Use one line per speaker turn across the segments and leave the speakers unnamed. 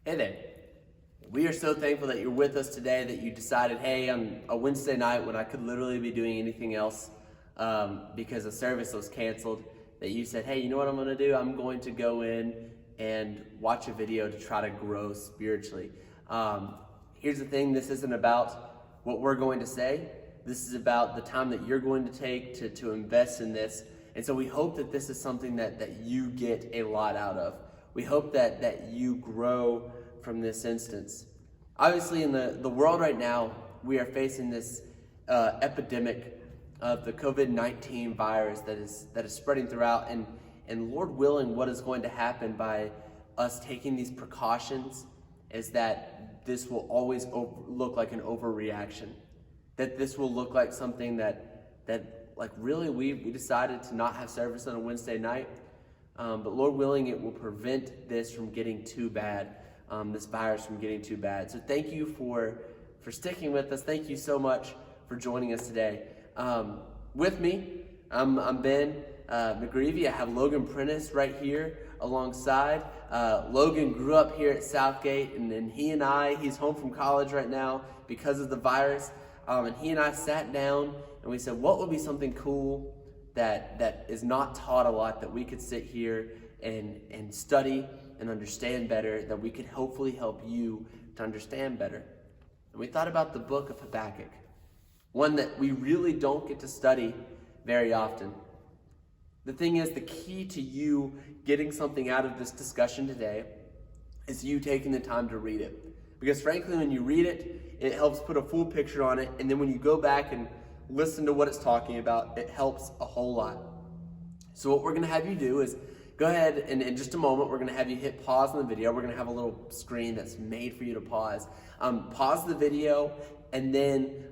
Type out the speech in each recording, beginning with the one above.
Hey there. We are so thankful that you're with us today, that you decided, hey, on a Wednesday night when I could literally be doing anything else because the service was canceled, that you said, hey, you know what I'm going to do? I'm going to go in and watch a video to try to grow spiritually. Here's the thing, this isn't about what we're going to say. This is about the time that you're going to take to invest in this. And so we hope that this is something that you get a lot out of. We hope that you grow from this instance. Obviously, in the world right now, we are facing this epidemic of the COVID-19 virus that is spreading throughout. And Lord willing, what is going to happen by us taking these precautions is that this will always look like an overreaction. That this will look like something that like really we decided to not have service on a Wednesday night. But Lord willing, it will prevent this from getting too bad, this virus from getting too bad. So thank you for sticking with us. Thank you so much for joining us today. With me, I'm Ben McGreevy. I have Logan Prentice right here alongside. Logan grew up here at Southgate, and then he's home from college right now because of the virus. And he and I sat down and we said, what would be something cool that is not taught a lot that we could sit here and study and understand better, that we could hopefully help you to understand better. And we thought about the book of Habakkuk, one that we really don't get to study very often. The thing is, the key to you getting something out of this discussion today is you taking the time to read it. Because frankly, when you read it, it helps put a full picture on it. And then when you go back and listen to what it's talking about, it helps a whole lot. So what we're going to have you do is go ahead and in just a moment, we're going to have you hit pause on the video. We're going to have a little screen that's made for you to pause. Pause the video and then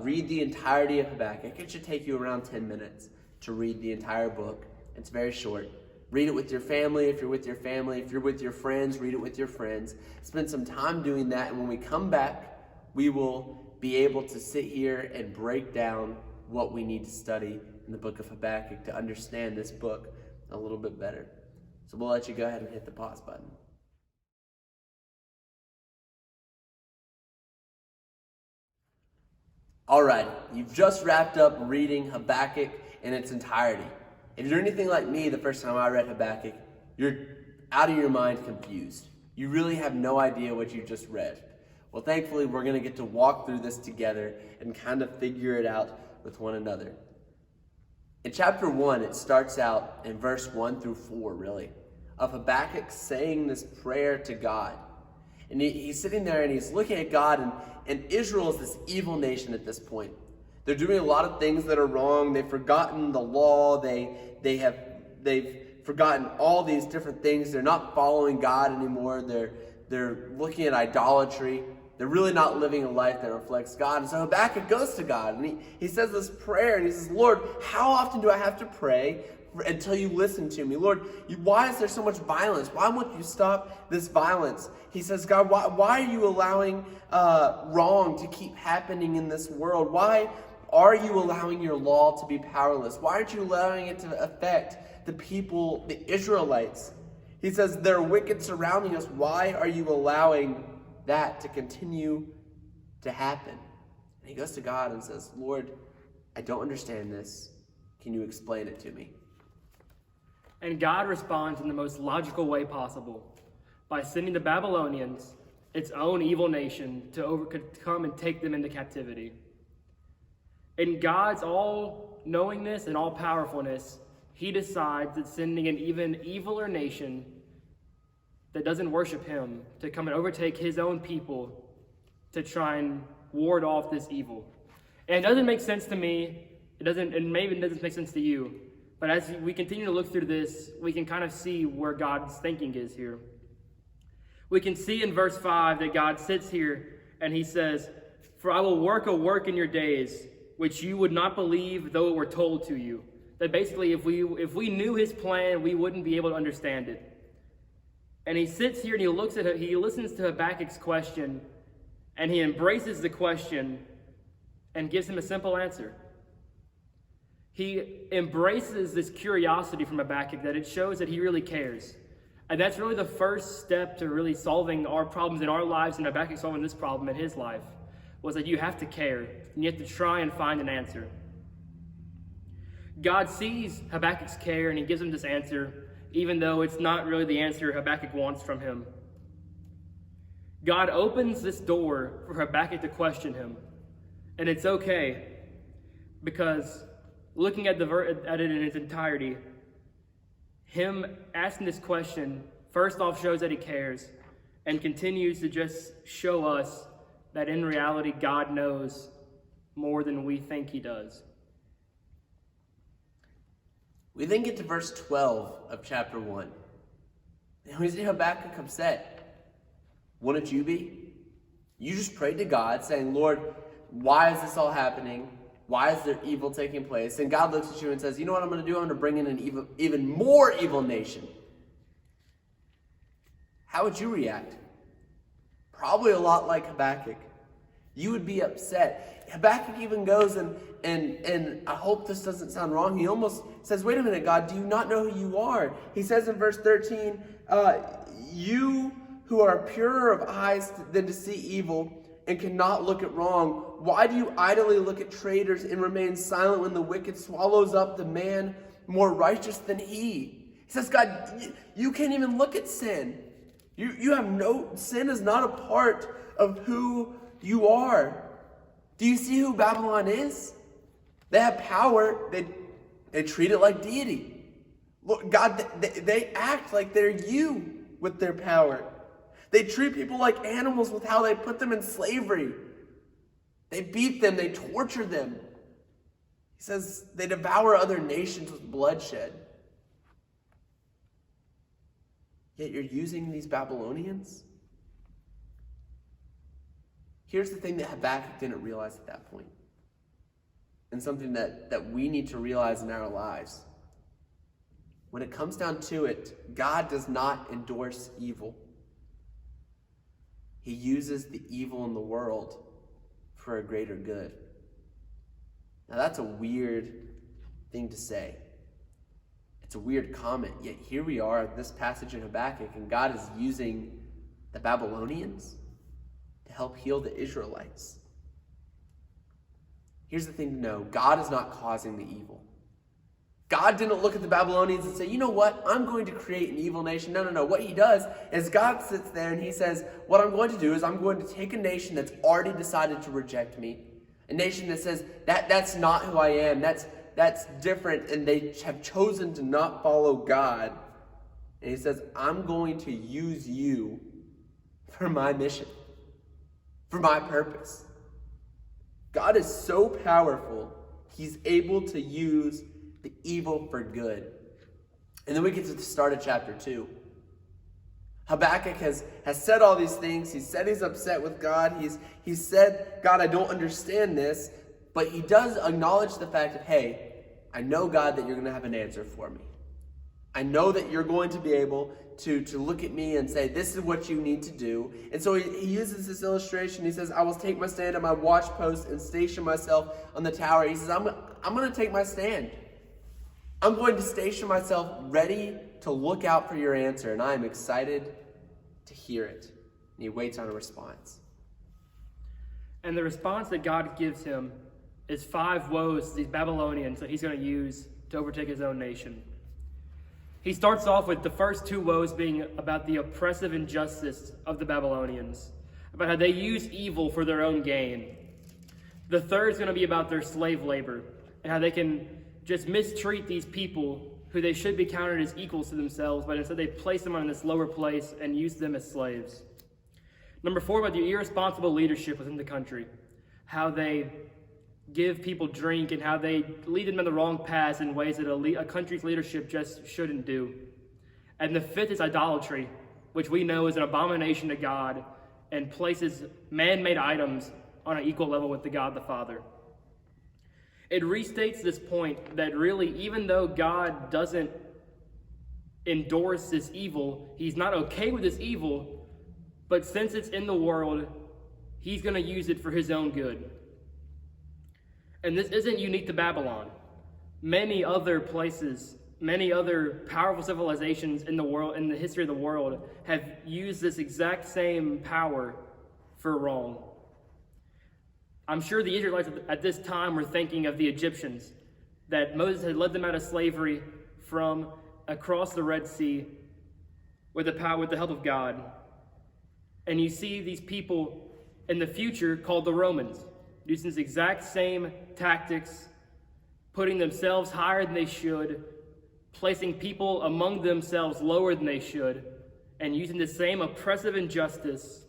read the entirety of Habakkuk. It should take you around 10 minutes to read the entire book. It's very short. Read it with your family if you're with your family. If you're with your friends, read it with your friends. Spend some time doing that, and when we come back, we will be able to sit here and break down what we need to study in the book of Habakkuk to understand this book a little bit better. So we'll let you go ahead and hit the pause button. All right, you've just wrapped up reading Habakkuk in its entirety. If you're anything like me, the first time I read Habakkuk, you're out of your mind confused. You really have no idea what you just read. Well, thankfully, we're going to get to walk through this together and kind of figure it out with one another. In chapter 1, it starts out in verse 1 through 4, really, of Habakkuk saying this prayer to God. And he's sitting there and he's looking at God, and Israel is this evil nation at this point. They're doing a lot of things that are wrong. They've forgotten the law. They've forgotten all these different things. They're not following God anymore. They're looking at idolatry. They're really not living a life that reflects God. And so Habakkuk goes to God and he says this prayer and he says, Lord, how often do I have to pray until you listen to me? Lord, why is there so much violence? Why won't you stop this violence? He says, God, why are you allowing wrong to keep happening in this world? Why are you allowing your law to be powerless? Why aren't you allowing it to affect the people, the Israelites? He says, they're wicked surrounding us. Why are you allowing that to continue to happen? And he goes to God and says, Lord, I don't understand this. Can you explain it to me?
And God responds in the most logical way possible by sending the Babylonians, its own evil nation, to come and take them into captivity. In God's all-knowingness and all-powerfulness, he decides that sending an even eviler nation that doesn't worship him to come and overtake his own people to try and ward off this evil. And it doesn't make sense to me. Maybe it doesn't make sense to you. But as we continue to look through this, we can kind of see where God's thinking is here. We can see in verse 5 that God sits here and he says, for I will work a work in your days, which you would not believe though it were told to you. That basically if we knew his plan, we wouldn't be able to understand it. And he sits here and he listens to Habakkuk's question, and he embraces the question and gives him a simple answer. He embraces this curiosity from Habakkuk that it shows that he really cares. And that's really the first step to really solving our problems in our lives, and Habakkuk solving this problem in his life, was that you have to care, and you have to try and find an answer. God sees Habakkuk's care, and he gives him this answer, even though it's not really the answer Habakkuk wants from him. God opens this door for Habakkuk to question him, and it's okay, because looking at it in its entirety, him asking this question, first off, shows that he cares, and continues to just show us that in reality, God knows more than we think he does.
We then get to verse 12 of chapter 1. And we see Habakkuk upset. Wouldn't you be? You just prayed to God saying, Lord, why is this all happening? Why is there evil taking place? And God looks at you and says, you know what I'm going to do? I'm going to bring in an even more evil nation. How would you react? Probably a lot like Habakkuk. You would be upset. Habakkuk even goes and I hope this doesn't sound wrong. He almost says, wait a minute, God, do you not know who you are? He says in verse 13, you who are purer of eyes than to see evil and cannot look at wrong, why do you idly look at traitors and remain silent when the wicked swallows up the man more righteous than he? He says, God, you can't even look at sin. You have sin is not a part of who you are. Do you see who Babylon is? They have power. They treat it like deity. Look, God, they act like they're you with their power. They treat people like animals with how they put them in slavery. They beat them. They torture them. He says they devour other nations with bloodshed. Yet you're using these Babylonians? Here's the thing that Habakkuk didn't realize at that point, and something that we need to realize in our lives. When it comes down to it, God does not endorse evil. He uses the evil in the world for a greater good. Now that's a weird thing to say. It's a weird comment, yet here we are at this passage in Habakkuk, and God is using the Babylonians to help heal the Israelites. Here's the thing to know. God is not causing the evil. God didn't look at the Babylonians and say, you know what? I'm going to create an evil nation. No. What he does is God sits there and he says, what I'm going to do is I'm going to take a nation that's already decided to reject me. A nation that says, that's not who I am. That's different. And they have chosen to not follow God. And he says, I'm going to use you for my mission, for my purpose. God is so powerful, he's able to use the evil for good. And then we get to the start of chapter 2. Habakkuk has said all these things. He said he's upset with God. He's said, God, I don't understand this. But he does acknowledge the fact that, hey, I know, God, that you're going to have an answer for me. I know that you're going to be able to look at me and say, this is what you need to do. And so he uses this illustration. He says, I will take my stand at my watchpost and station myself on the tower. He says, I'm going to take my stand. I'm going to station myself ready to look out for your answer, and I am excited to hear it. And he waits on a response.
And the response that God gives him is 5 woes to these Babylonians that he's going to use to overtake his own nation. He starts off with the first 2 woes being about the oppressive injustice of the Babylonians, about how they use evil for their own gain. The third is going to be about their slave labor and how they can just mistreat these people who they should be counted as equals to themselves, but instead they place them on this lower place and use them as slaves. Number 4, about the irresponsible leadership within the country, how they give people drink and how they lead them in the wrong paths in ways that a country's leadership just shouldn't do. And the 5th is idolatry, which we know is an abomination to God and places man-made items on an equal level with the God the Father. It restates this point that really, even though God doesn't endorse this evil, he's not okay with this evil, but since it's in the world, he's going to use it for his own good. And this isn't unique to Babylon. Many other places, many other powerful civilizations in the world, in the history of the world, have used this exact same power for wrong. I'm sure the Israelites at this time were thinking of the Egyptians, that Moses had led them out of slavery from across the Red Sea with the help of God. And you see these people in the future called the Romans, using this exact same tactics, putting themselves higher than they should, placing people among themselves lower than they should, and using the same oppressive injustice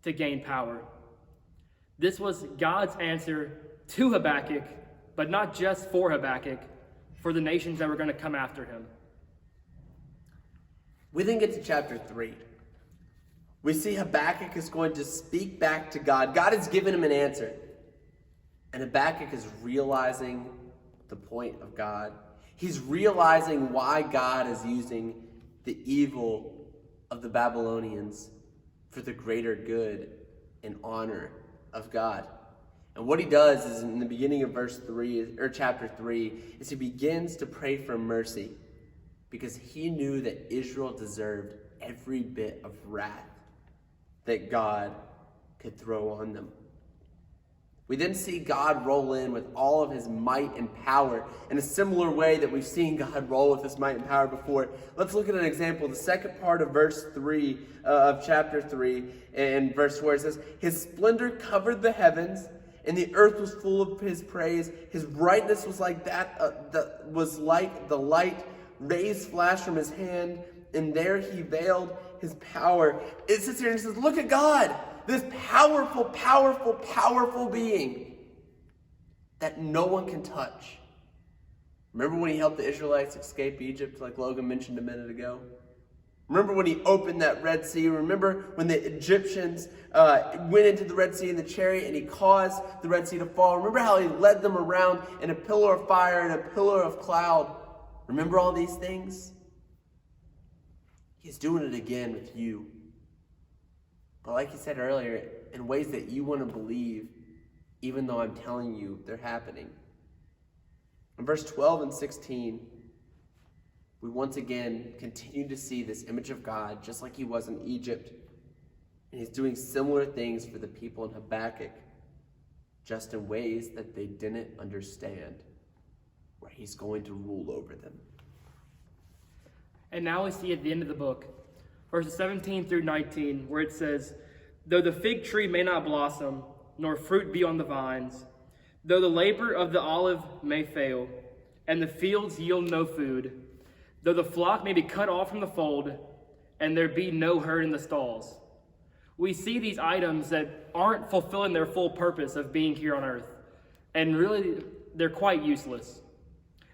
to gain power. This was God's answer to Habakkuk, but not just for Habakkuk, for the nations that were going to come after him.
We then get to chapter 3. We see Habakkuk is going to speak back to God. God has given him an answer. And Habakkuk is realizing the point of God. He's realizing why God is using the evil of the Babylonians for the greater good and honor of God. And what he does is in the beginning of chapter 3, is he begins to pray for mercy because he knew that Israel deserved every bit of wrath that God could throw on them. We then see God roll in with all of his might and power in a similar way that we've seen God roll with his might and power before. Let's look at an example. The second part of verse 3 of chapter 3 and verse 4 says, "His splendor covered the heavens, and the earth was full of his praise. His brightness was like like the light rays flashed from his hand, and there he veiled his power." It sits here and says, look at God, this powerful, powerful, powerful being that no one can touch. Remember when he helped the Israelites escape Egypt, like Logan mentioned a minute ago? Remember when he opened that Red Sea? Remember when the Egyptians went into the Red Sea in the chariot and he caused the Red Sea to fall? Remember how he led them around in a pillar of fire and a pillar of cloud? Remember all these things? He's doing it again with you. But like he said earlier, in ways that you want to believe, even though I'm telling you they're happening. In verse 12 and 16, we once again continue to see this image of God, just like he was in Egypt. And he's doing similar things for the people in Habakkuk, just in ways that they didn't understand, where he's going to rule over them.
And now we see at the end of the book, verses 17 through 19, where it says, "Though the fig tree may not blossom, nor fruit be on the vines, though the labor of the olive may fail, and the fields yield no food, though the flock may be cut off from the fold, and there be no herd in the stalls." We see these items that aren't fulfilling their full purpose of being here on earth, and really they're quite useless.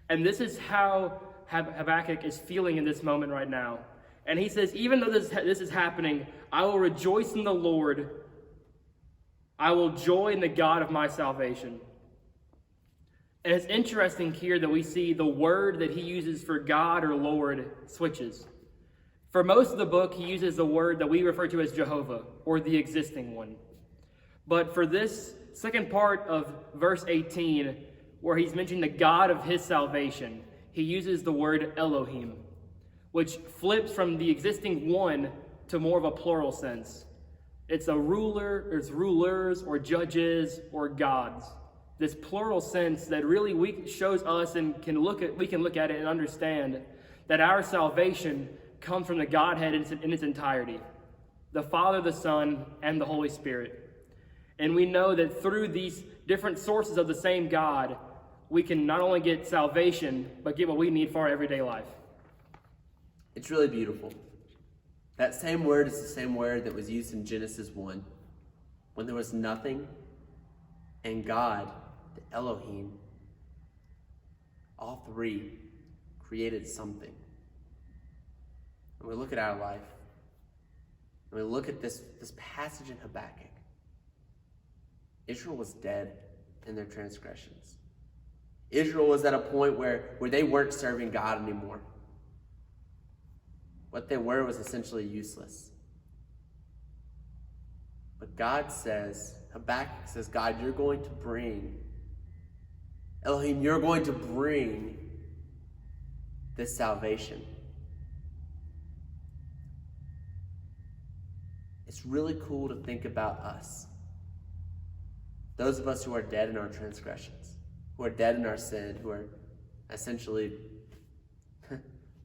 And this is how Habakkuk is feeling in this moment right now. And he says, even though this is happening, I will rejoice in the Lord. I will joy in the God of my salvation. And it's interesting here that we see the word that he uses for God or Lord switches. For most of the book, he uses the word that we refer to as Jehovah, or the existing one. But for this second part of verse 18, where he's mentioning the God of his salvation, he uses the word Elohim, which flips from the existing one to more of a plural sense. It's a ruler, it's rulers, or judges, or gods. This plural sense that really shows us and we can look at it and understand that our salvation comes from the Godhead in its entirety, the Father, the Son, and the Holy Spirit. And we know that through these different sources of the same God, we can not only get salvation, but get what we need for our everyday life.
It's really beautiful. That same word is the same word that was used in Genesis 1, when there was nothing, and God, the Elohim, all three created something. And we look at our life, and we look at this passage in Habakkuk. Israel was dead in their transgressions. Israel was at a point where they weren't serving God anymore. What they were was essentially useless. But God says, Habakkuk says, God, you're going to bring, Elohim, you're going to bring this salvation. It's really cool to think about us. Those of us who are dead in our transgressions, who are dead in our sin, who are essentially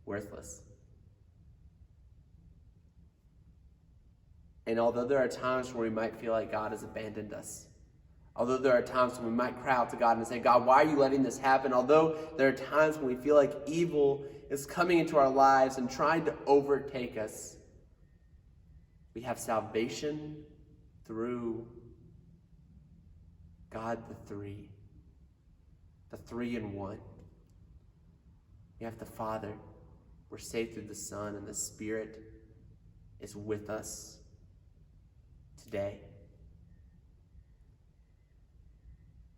worthless. And although there are times where we might feel like God has abandoned us, although there are times when we might cry out to God and say, God, why are you letting this happen? Although there are times when we feel like evil is coming into our lives and trying to overtake us, we have salvation through God the three in one. We have the Father. We're saved through the Son, and the Spirit is with us today.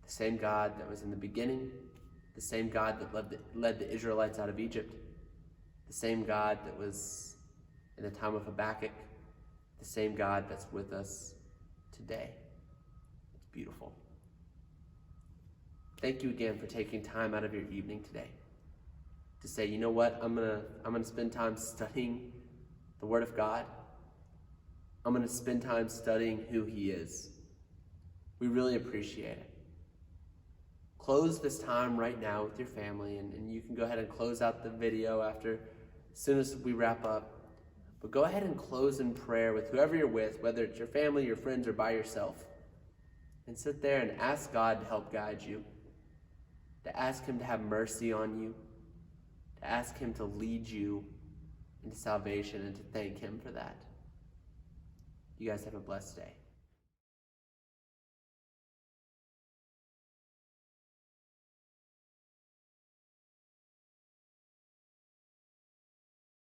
The same God that was in the beginning, the same God that led the Israelites out of Egypt, the same God that was in the time of Habakkuk, the same God that's with us today. It's beautiful. Thank you again for taking time out of your evening today to say, you know what, I'm gonna spend time studying the Word of God. I'm gonna spend time studying who He is. We really appreciate it. Close this time right now with your family, and you can go ahead and close out the video as soon as we wrap up. But go ahead and close in prayer with whoever you're with, whether it's your family, your friends, or by yourself. And sit there and ask God to help guide you, to ask Him to have mercy on you, to ask Him to lead you into salvation, and to thank Him for that. You guys have a blessed day.